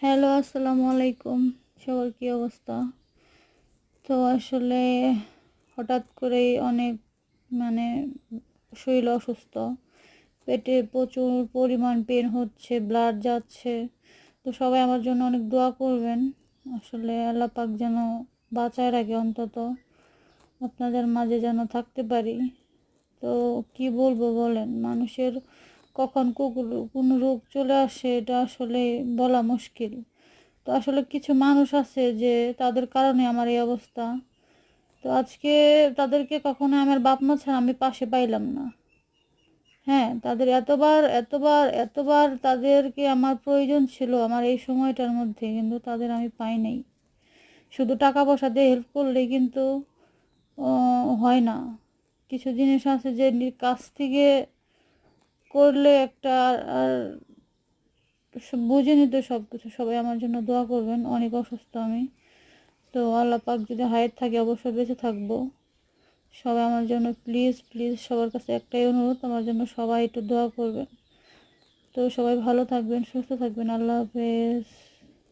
Hello, আসসালামু আলাইকুম। সবার কী অবস্থা? তো আসলে হঠাৎ করেই অনেক মানে শরীর অসুস্থ। পেটে প্রচুর পরিমাণ পেন হচ্ছে, ব্লাড যাচ্ছে। তো সবাই আমার জন্য অনেক দোয়া করবেন। আসলে আল্লাহ পাক যেন বাঁচায় রাখে অন্তত। আপনাদের মাঝে যেন থাকতে পারি। তো কি বলবো বলেন? মানুষের কখন কোনো রোগ চলে আসে এটা আসলে বলা মুশকিল। তো আসলে কিছু মানুষ আছে যে তাদের কারণে আমার এই অবস্থা। তো আজকে তাদেরকে কখনো আমার বাপ মা ছাড়া আমি পাশে পাইলাম না। হ্যাঁ, তাদের এতবার তাদেরকে আমার প্রয়োজন ছিল আমার এই সময়টার মধ্যে, কিন্তু তাদের আমি পাই নাই। শুধু টাকা পয়সা দিয়ে হেল্প করলেই কিন্তু হয় না। কিছু জিনিস আছে যে কাছ থেকে করলে একটা আর বুঝিনি তো সব কিছু। সবাই আমার জন্য দোয়া করবেন। অনেক অসুস্থ আমি। তো আল্লাহ পাক যদি হায়াত থাকে অবশ্যই বেঁচে থাকবো। সবাই আমার জন্য প্লিজ প্লিজ সবার কাছে একটাই অনুরোধ, আমার জন্য সবাই একটু দোয়া করবেন। তো সবাই ভালো থাকবেন, সুস্থ থাকবেন। আল্লাহ হাফেজ।